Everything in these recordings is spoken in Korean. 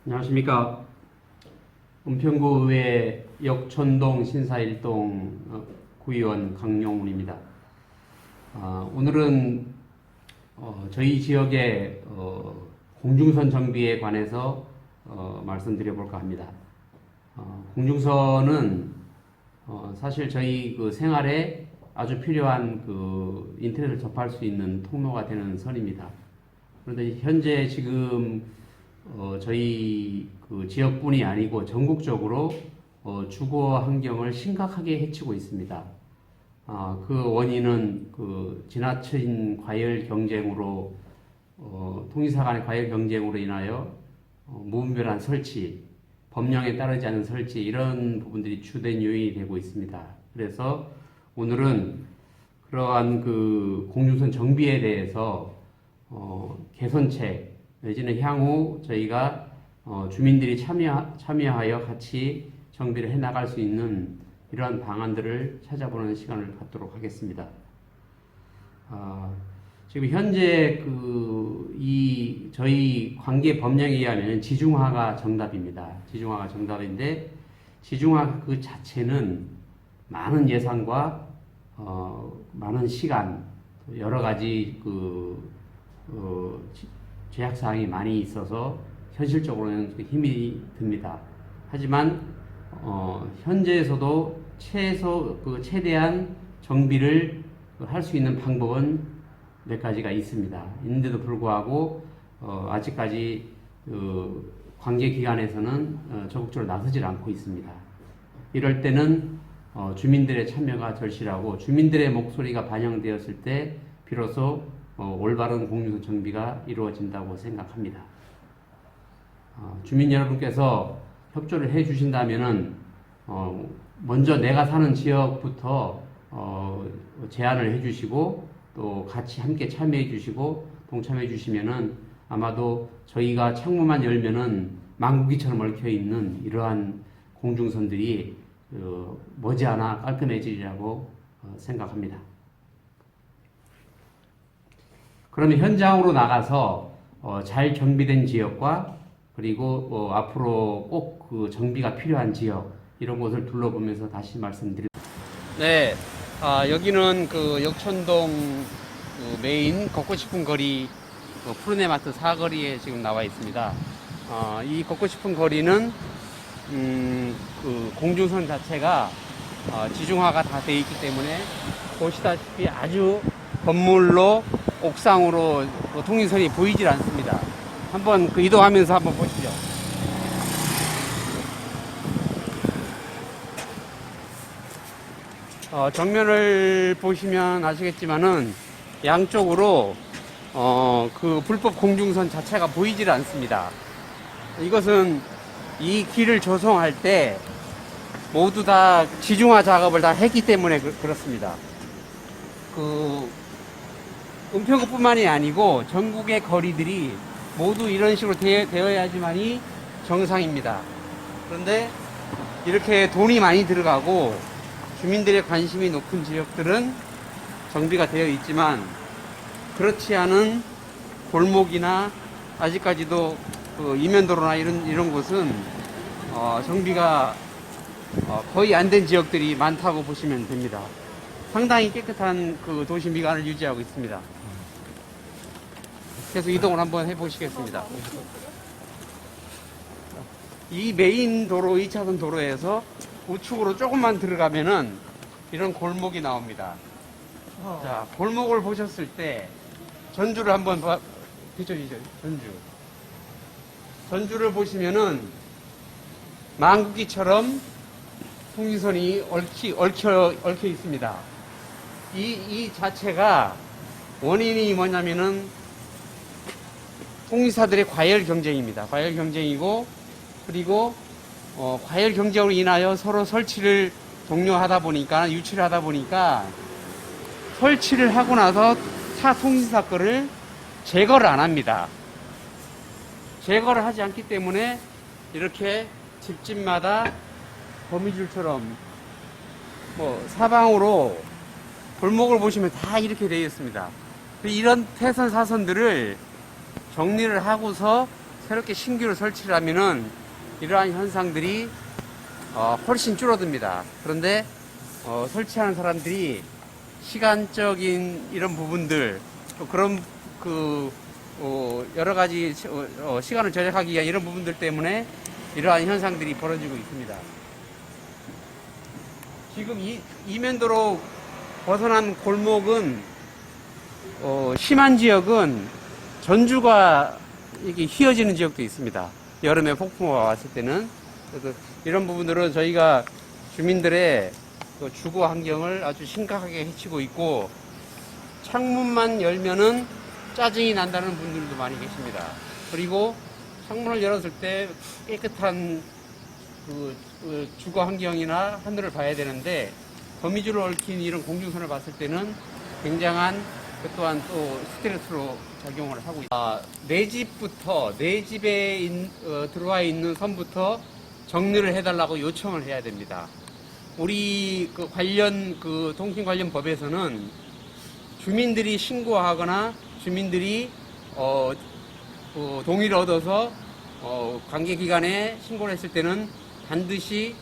안녕하십니까. 은평구의회 역촌동 신사일동 구의원 강용훈입니다. 오늘은 저희 지역의 공중선 정비에 관해서 말씀드려볼까 합니다. 공중선은 사실 저희 그 생활에 아주 필요한 그 인터넷을 접할 수 있는 통로가 되는 선입니다. 그런데 현재 지금 저희 그 지역뿐이 아니고 전국적으로 주거 환경을 심각하게 해치고 있습니다. 그 원인은 그 지나친 과열 경쟁으로 통지사 간의 과열 경쟁으로 인하여 무분별한 설치, 법령에 따르지 않은 설치 이런 부분들이 주된 요인이 되고 있습니다. 그래서 오늘은 그러한 그 공중선 정비에 대해서 개선책 내지는 향후 저희가 주민들이 참여하여 같이 정비를 해나갈 수 있는 이러한 방안들을 찾아보는 시간을 갖도록 하겠습니다. 지금 현재 저희 관계 법령에 의하면 지중화가 정답입니다. 지중화가 정답인데 지중화 그 자체는 많은 예산과 많은 시간 여러 가지 제약사항이 많이 있어서 현실적으로는 힘이 듭니다. 하지만 현재에서도 최대한 정비를 할 수 있는 방법은 몇 가지가 있습니다. 있는데도 불구하고 아직까지 관계기관에서는 적극적으로 나서질 않고 있습니다. 이럴 때는 주민들의 참여가 절실하고 주민들의 목소리가 반영되었을 때 비로소 올바른 공중선 정비가 이루어진다고 생각합니다. 주민 여러분께서 협조를 해 주신다면은 먼저 내가 사는 지역부터 제안을 해 주시고 또 같이 함께 참여해 주시고 동참해 주시면은 아마도 저희가 창문만 열면은 망국이처럼 얽혀 있는 이러한 공중선들이 머지않아 깔끔해지리라고 생각합니다. 그러면 현장으로 나가서 잘 정비된 지역과 그리고 앞으로 꼭 그 정비가 필요한 지역 이런 곳을 둘러보면서 다시 말씀드립니다. 네, 여기는 그 역촌동 그 메인 걷고 싶은 거리 푸르네마트 사거리에 지금 나와 있습니다. 이 걷고 싶은 거리는 그 공중선 자체가 지중화가 다 되어 있기 때문에 보시다시피 아주 건물로 옥상으로 통신선이 보이질 않습니다. 한번 이동하면서 한번 보시죠. 정면을 보시면 아시겠지만은 양쪽으로 그 불법 공중선 자체가 보이질 않습니다. 이것은 이 길을 조성할 때 모두 다 지중화 작업을 다 했기 때문에 그렇습니다. 은평구뿐만이 아니고 전국의 거리들이 모두 이런 식으로 되어야지만이 정상입니다. 그런데 이렇게 돈이 많이 들어가고 주민들의 관심이 높은 지역들은 정비가 되어 있지만 그렇지 않은 골목이나 아직까지도 이면도로나 이런 곳은 정비가 거의 안 된 지역들이 많다고 보시면 됩니다. 상당히 깨끗한 그 도시 미관을 유지하고 있습니다. 계속 이동을 한번 해보시겠습니다. 이 메인 도로, 2차선 도로에서 우측으로 조금만 들어가면은 이런 골목이 나옵니다. 자, 골목을 보셨을 때 전주를 한번 비춰주죠. 전주를 보시면은 망국이처럼 통신선이 얽혀 있습니다. 이 자체가 원인이 뭐냐면은 통신사들의 과열 경쟁입니다. 과열 경쟁이고 그리고 과열 경쟁으로 인하여 서로 설치를 독려하다 보니까 유치를 하다 보니까 설치를 하고 나서 타 통신사 거를 제거를 안 합니다. 제거를 하지 않기 때문에 이렇게 집집마다 거미줄처럼 사방으로 골목을 보시면 다 이렇게 되어 있습니다. 이런 태선 사선들을 정리를 하고서 새롭게 신규로 설치를 하면은 이러한 현상들이 훨씬 줄어듭니다. 그런데 설치하는 사람들이 시간적인 이런 부분들, 또 그런 여러 가지 시간을 절약하기 위한 이런 부분들 때문에 이러한 현상들이 벌어지고 있습니다. 지금 이면도로 벗어난 골목은 심한 지역은 전주가 이게 휘어지는 지역도 있습니다. 여름에 폭풍우가 왔을 때는. 그래서 이런 부분들은 저희가 주민들의 주거 환경을 아주 심각하게 해치고 있고, 창문만 열면은 짜증이 난다는 분들도 많이 계십니다. 그리고 창문을 열었을 때 깨끗한 주거 환경이나 하늘을 봐야 되는데, 거미줄을 얽힌 이런 공중선을 봤을 때는 굉장한 그 또한 또 스트레스로 작용을 하고 있습니다. 내 집부터, 내 집에 들어와 있는 선부터 정리를 해달라고 요청을 해야 됩니다. 우리 관련 통신 관련 법에서는 주민들이 신고하거나 주민들이 동의를 얻어서 관계기관에 신고를 했을 때는 반드시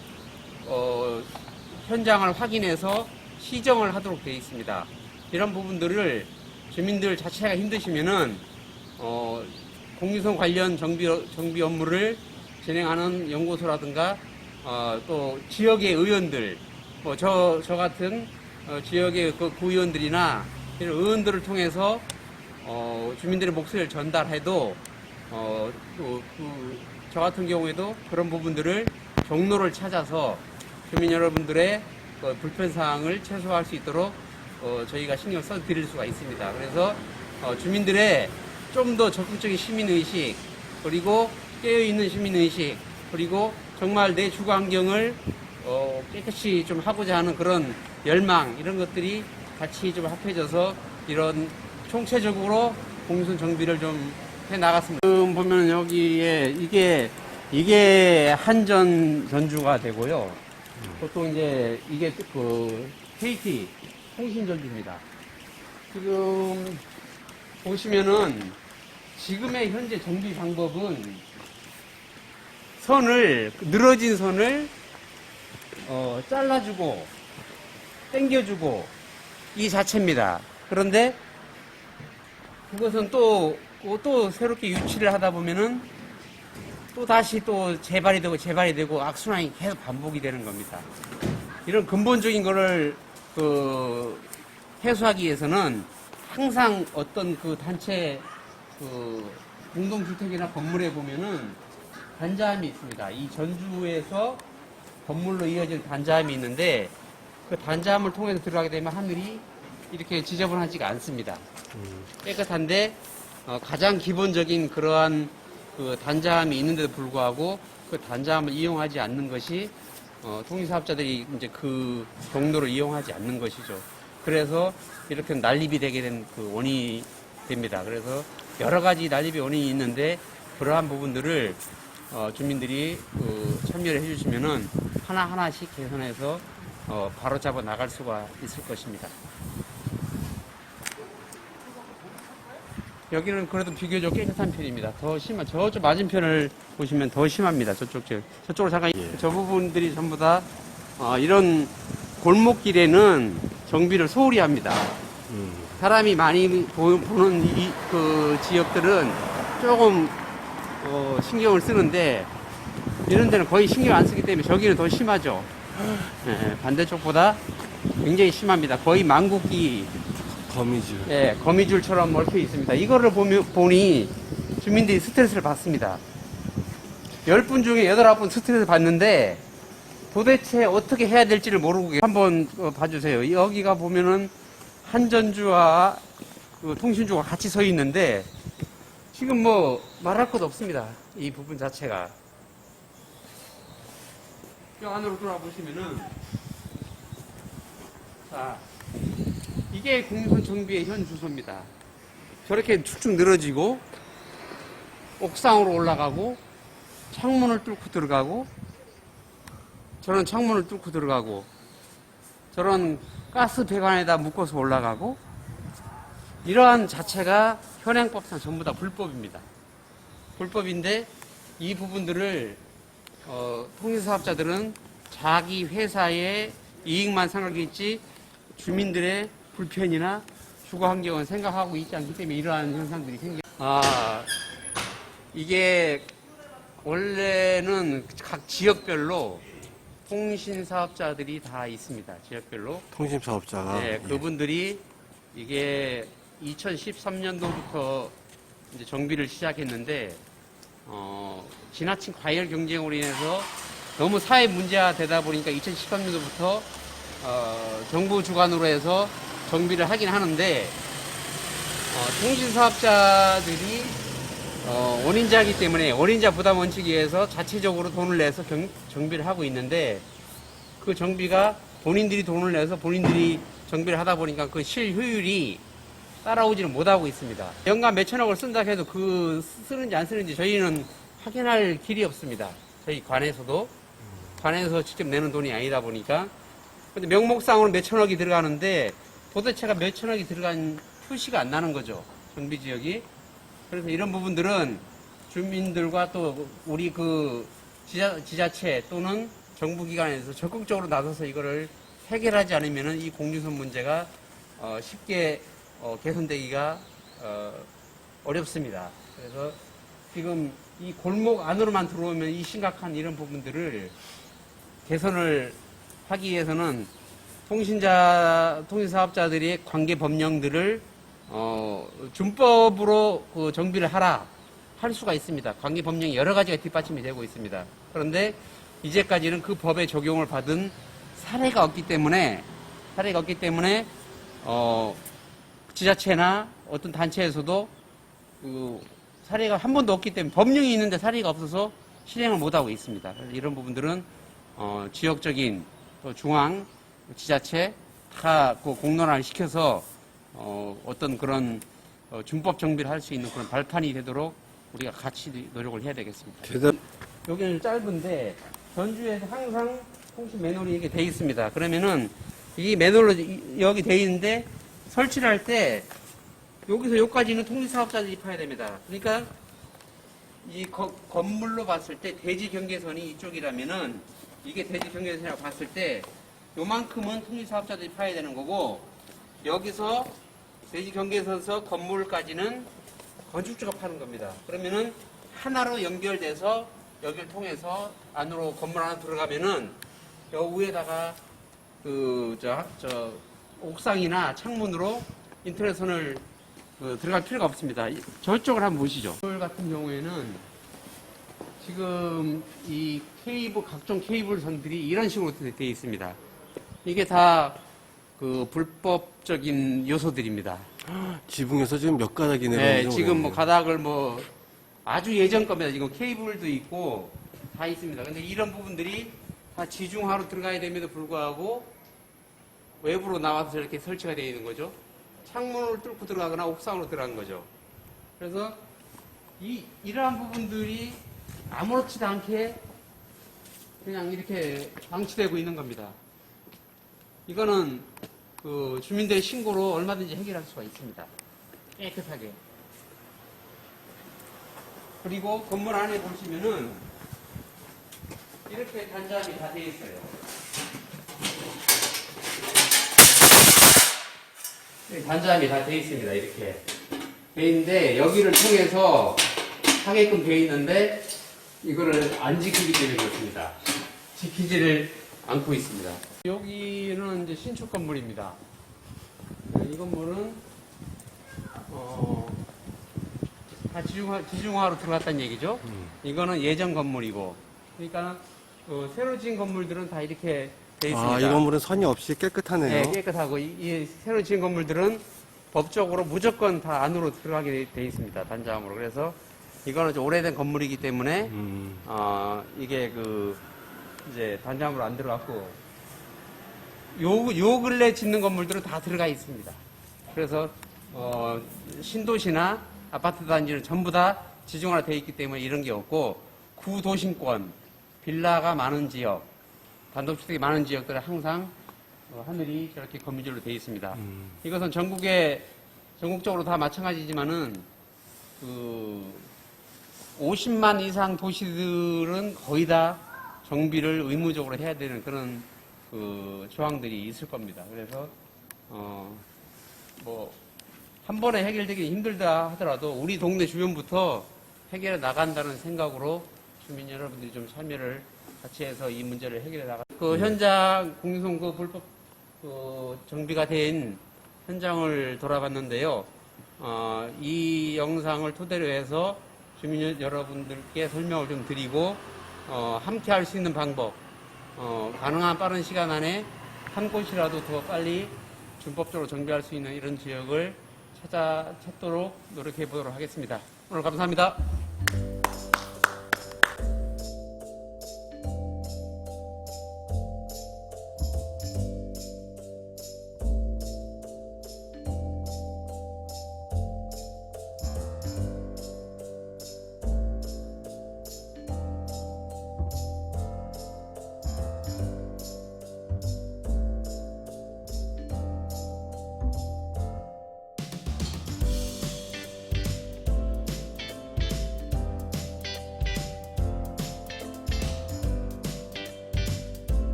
현장을 확인해서 시정을 하도록 되어 있습니다. 이런 부분들을 주민들 자체가 힘드시면은 공유선 관련 정비 업무를 진행하는 연구소라든가 또 지역의 의원들, 저 같은 지역의 구의원들이나 이런 의원들을 통해서 주민들의 목소리를 전달해도 저 같은 경우에도 그런 부분들을 경로를 찾아서 주민 여러분들의 불편사항을 최소화할 수 있도록 저희가 신경 써 드릴 수가 있습니다. 그래서 주민들의 좀 더 적극적인 시민의식, 그리고 깨어있는 시민의식, 그리고 정말 내 주거 환경을 깨끗이 좀 하고자 하는 그런 열망, 이런 것들이 같이 좀 합해져서 이런 총체적으로 공유선 정비를 좀 해 나갔습니다. 지금 보면 여기에 이게 한전 전주가 되고요. 보통 이제 이게 KT 통신전주입니다. 지금 보시면은 지금의 현재 정비 방법은 늘어진 선을 잘라주고 당겨주고 이 자체입니다. 그런데 그것은 또 새롭게 유치를 하다 보면은 또 다시 또 재발이 되고 악순환이 계속 반복이 되는 겁니다. 이런 근본적인 거를 해소하기 위해서는 항상 어떤 단체 공동주택이나 건물에 보면은 단자함이 있습니다. 이 전주에서 건물로 이어진 단자함이 있는데, 그 단자함을 통해서 들어가게 되면 하늘이 이렇게 지저분하지가 않습니다. 깨끗한데 가장 기본적인 그러한 단자함이 있는데도 불구하고 그 단자함을 이용하지 않는 것이 통일사업자들이 이제 그 경로를 이용하지 않는 것이죠. 그래서 이렇게 난립이 되게 된 원인이 됩니다. 그래서 여러 가지 난립의 원인이 있는데, 그러한 부분들을 주민들이 참여를 해주시면은 하나하나씩 개선해서 바로잡아 나갈 수가 있을 것입니다. 여기는 그래도 비교적 깨끗한 편입니다. 더 심한, 저쪽 맞은편을 보시면 더 심합니다. 저쪽으로 잠깐, 저 부분들이 전부 다, 이런 골목길에는 정비를 소홀히 합니다. 사람이 많이 보는 지역들은 조금, 신경을 쓰는데, 이런 데는 거의 신경 안 쓰기 때문에 저기는 더 심하죠. 네, 반대쪽보다 굉장히 심합니다. 거의 망국기, 거미줄. 예, 거미줄처럼 얽혀 있습니다. 이거를 보니 주민들이 스트레스를 받습니다. 10분 중에 8, 9분 스트레스 받는데 도대체 어떻게 해야 될지를 모르고 한번 봐주세요. 여기가 보면은 한전주와 통신주가 같이 서 있는데 지금 뭐 말할 것 없습니다. 이 부분 자체가. 저 안으로 돌아보시면은, 자, 이게 공유선 정비의 현 주소입니다. 저렇게 축축 늘어지고 옥상으로 올라가고 창문을 뚫고 들어가고 저런 창문을 뚫고 들어가고 저런 가스 배관에다 묶어서 올라가고, 이러한 자체가 현행법상 전부 다 불법입니다. 불법인데 이 부분들을 통신사업자들은 자기 회사의 이익만 생각했지 주민들의 불편이나 주거 환경은 생각하고 있지 않기 때문에 이러한 현상들이 이게 원래는 각 지역별로 통신사업자들이 다 있습니다. 지역별로. 통신사업자가. 네, 그분들이 이게 2013년도부터 이제 정비를 시작했는데, 지나친 과열 경쟁으로 인해서 너무 사회 문제가 되다 보니까 2013년도부터 정부 주관으로 해서 정비를 하긴 하는데, 통신사업자들이 원인자이기 때문에 원인자 부담 원칙에 의해서 자체적으로 돈을 내서 정비를 하고 있는데, 그 정비가 본인들이 돈을 내서 본인들이 정비를 하다 보니까 그 실효율이 따라오지는 못하고 있습니다. 연간 몇천억을 쓴다 해도 그 쓰는지 안 쓰는지 저희는 확인할 길이 없습니다. 저희 관에서 직접 내는 돈이 아니다 보니까. 근데 명목상으로 몇천억이 들어가는데 도대체가 몇천억이 들어간 표시가 안 나는 거죠. 정비 지역이. 그래서 이런 부분들은 주민들과 또 우리 그 지자체 또는 정부기관에서 적극적으로 나서서 이거를 해결하지 않으면 이 공유선 문제가 쉽게 개선되기가 어렵습니다. 그래서 지금 이 골목 안으로만 들어오면 이 심각한 이런 부분들을 개선을 하기 위해서는 통신사업자들의 관계 법령들을 준법으로 그 정비를 할 수가 있습니다. 관계 법령이 여러 가지가 뒷받침이 되고 있습니다. 그런데 이제까지는 그 법의 적용을 받은 사례가 없기 때문에 지자체나 어떤 단체에서도 그 사례가 한 번도 없기 때문에 법령이 있는데 사례가 없어서 실행을 못하고 있습니다. 이런 부분들은 지역적인 또 중앙 지자체 다 그 공론화를 시켜서 어떤 그런 준법 정비를 할 수 있는 그런 발판이 되도록 우리가 같이 노력을 해야 되겠습니다. 여기는 짧은데 전주에서 항상 통신 매뉴얼이 이렇게 돼 있습니다. 그러면은 이 매뉴얼로 여기 돼 있는데 설치를 할 때 여기서 여기까지는 통신사업자들이 파야 됩니다. 그러니까 이 건물로 봤을 때 대지 경계선이 이쪽이라면은 이게 대지 경계선이라고 봤을 때 요만큼은 통신사업자들이 파야 되는 거고, 여기서 대지 경계선에서 건물까지는 건축주가 파는 겁니다. 그러면은 하나로 연결돼서 여기를 통해서 안으로 건물 안으로 들어가면은 여 위에다가 옥상이나 창문으로 인터넷선을 들어갈 필요가 없습니다. 저쪽을 한번 보시죠. 오늘 같은 경우에는 지금 이 각종 케이블 선들이 이런 식으로 되어 있습니다. 이게 다 그 불법적인 요소들입니다. 지붕에서 지금 몇 가닥이 내려오는 네, 지금 뭐 가닥을 아주 예전 겁니다. 지금 케이블도 있고 다 있습니다. 근데 이런 부분들이 다 지중하로 들어가야 됨에도 불구하고 외부로 나와서 저렇게 설치가 되어 있는 거죠. 창문을 뚫고 들어가거나 옥상으로 들어간 거죠. 그래서 이러한 부분들이 아무렇지도 않게 그냥 이렇게 방치되고 있는 겁니다. 이거는 그 주민들의 신고로 얼마든지 해결할 수가 있습니다. 깨끗하게. 그리고 건물 안에 보시면은 이렇게 단자함이 다 되어 있어요. 단자함이 다 되어 있습니다. 이렇게 되어 있는데 여기를 통해서 하게끔 되어 있는데 이거를 안 지키기 때문에 그렇습니다. 지키지를 않고 있습니다. 여기는 이제 신축 건물입니다. 이 건물은 다 지중화로 들어갔다는 얘기죠. 이거는 예전 건물이고, 그러니까 새로 지은 건물들은 다 이렇게 돼 있습니다. 이 건물은 선이 없이 깨끗하네요. 네, 깨끗하고 이 새로 지은 건물들은 법적으로 무조건 다 안으로 들어가게 돼 있습니다. 단자함으로. 그래서 이거는 좀 오래된 건물이기 때문에 이게 이제 단자함으로 안 들어갔고, 요 근래 짓는 건물들은 다 들어가 있습니다. 그래서 신도시나 아파트 단지는 전부 다 지중화로 되어 있기 때문에 이런 게 없고, 구도심권, 빌라가 많은 지역, 단독주택이 많은 지역들은 항상 하늘이 저렇게 거미줄로 되어 있습니다. 이것은 전국적으로 다 마찬가지지만은 50만 이상 도시들은 거의 다 정비를 의무적으로 해야 되는 그런 그 조항들이 있을 겁니다. 그래서 뭐 한 번에 해결되기 힘들다 하더라도 우리 동네 주변부터 해결해 나간다는 생각으로 주민 여러분들이 좀 참여를 같이 해서 이 문제를 해결해 나가. 그 현장 공유성 그 불법 그 정비가 된 현장을 돌아봤는데요. 이 영상을 토대로 해서 주민 여러분들께 설명을 좀 드리고 함께 할 수 있는 방법, 가능한 빠른 시간 안에 한 곳이라도 더 빨리 준법적으로 정비할 수 있는 이런 지역을 찾도록 노력해 보도록 하겠습니다. 오늘 감사합니다.